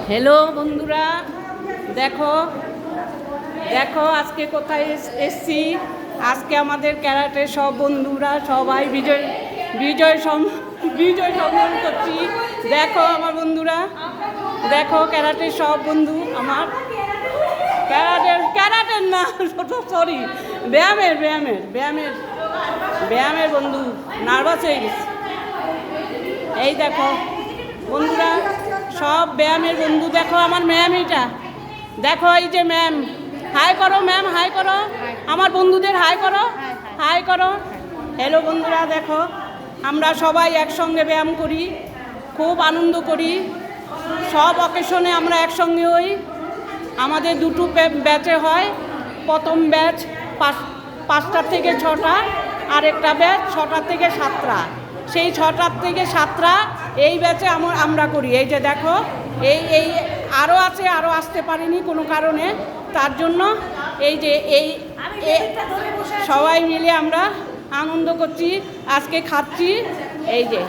Hello বন্ধুরা, দেখো দেখো আজকে কোথায় এসছি। আজকে আমাদের ক্যারাটের সব বন্ধুরা সবাই বিজয় সম্মান করছি। দেখো আমার বন্ধুরা, দেখো ক্যারাটের সব বন্ধু আমার, ক্যারাটের না সরি ব্যায়ামের বন্ধু নার্ভাস হয়ে গেছে। এই দেখো বন্ধুরা সব ব্যায়ামের বন্ধু, দেখো আমার ম্যাম, এটা দেখো এই যে ম্যাম, হাই করো ম্যাম, হাই করো আমার বন্ধুদের, হাই করো। হ্যালো বন্ধুরা, দেখো আমরা সবাই একসঙ্গে ব্যায়াম করি, খুব আনন্দ করি, সব অকেশনে আমরা একসঙ্গে হই। আমাদের দুটো ব্যাচে হয়, প্রথম ব্যাচ 5টা থেকে 6টা, আর একটা ব্যাচ 6টা থেকে 7টা। সেই 6টা থেকে 7টা এই ব্যাচে আমরা করি। এই যে দেখো এই আরও আছে, আরও আসতে পারিনি কোনো কারণে, তার জন্য এই যে সবাই মিলে আমরা আনন্দ করছি, আজকে খাচ্ছি। এই যে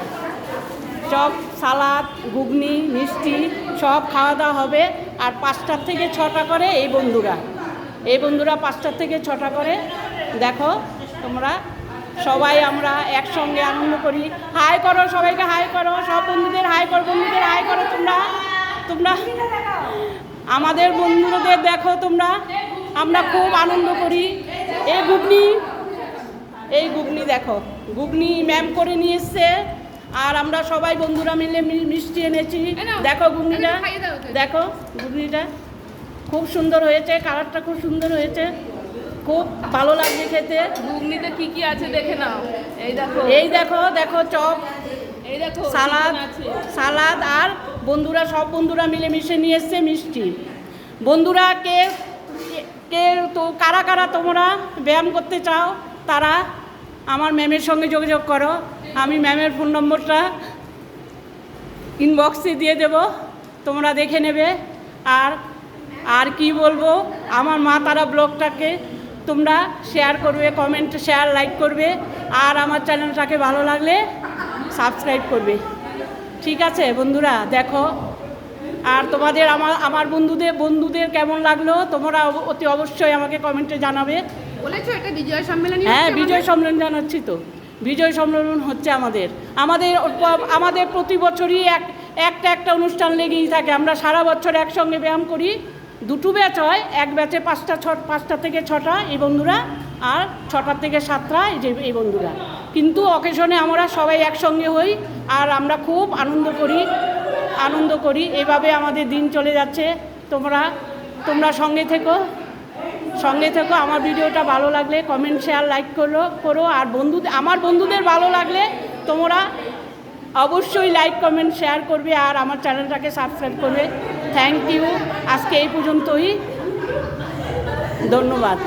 সব সালাদ, ঘুগনি, মিষ্টি সব খাওয়া দাওয়া হবে। আর 5টা থেকে 6টা করে এই বন্ধুরা 5টা থেকে 6টা করে। দেখো তোমরা সবাই আমরা একসঙ্গে আনন্দ করি। হাই করো সবাইকে, হাই করো সব বন্ধুদের, হাই করো বন্ধুদের, হাই করো তোমরা আমাদের বন্ধুদের দেখো তোমরা, আমরা খুব আনন্দ করি। এই ঘুগনি দেখো, ঘুগনি ম্যাম করে নিয়ে এসছে, আর আমরা সবাই বন্ধুরা মিলে মিষ্টি এনেছি। দেখো ঘুগনিটা খুব সুন্দর হয়েছে, কালারটা খুব সুন্দর হয়েছে, খুব ভালো লাগছে খেতে। ঘুগনিতে কি কি আছে দেখে নাও। দেখো চপ, এই দেখো সালাদ আর সব বন্ধুরা মিলে মিশে নিয়ে এসছে মিষ্টি। বন্ধুরা কে তো কারা তোমরা ব্যায়াম করতে চাও তারা আমার ম্যামের সঙ্গে যোগাযোগ করো। আমি ম্যামের ফোন নম্বরটা ইনবক্সে দিয়ে দেব, তোমরা দেখে নেবে। আর কি বলবো, আমার মা তারা ব্লগটাকে তোমরা শেয়ার করবে, কমেন্ট, শেয়ার, লাইক করবে, আর আমার চ্যানেলটাকে ভালো লাগলে সাবস্ক্রাইব করবে। ঠিক আছে বন্ধুরা, দেখো। আর তোমাদের আমার বন্ধুদের কেমন লাগলো তোমরা অতি অবশ্যই আমাকে কমেন্টে জানাবে। বলেছো এটা বিজয় সম্মেলন? হ্যাঁ, বিজয় সম্মেলন জানাচ্ছি তো, বিজয় সম্মেলন হচ্ছে আমাদের প্রতি বছরই একটা অনুষ্ঠান লেগেই থাকে। আমরা সারা বছর একসঙ্গে ব্যায়াম করি। দুটো ব্যাচ হয়, এক ব্যাচে 5টা থেকে 6টা এই বন্ধুরা, আর 6টা থেকে 7টা এই বন্ধুরা। কিন্তু অকেশনে আমরা সবাই একসঙ্গে হই, আর আমরা খুব আনন্দ করি। এভাবে আমাদের দিন চলে যাচ্ছে। তোমরা সঙ্গে থেকো। আমার ভিডিওটা ভালো লাগলে কমেন্ট, শেয়ার, লাইক করো। আর আমার বন্ধুদের ভালো লাগলে তোমরা অবশ্যই লাইক, কমেন্ট, শেয়ার করবে, আর আমার চ্যানেলটাকে সাবস্ক্রাইব করবে। Thank you. আজকে এই পর্যন্তই, ধন্যবাদ।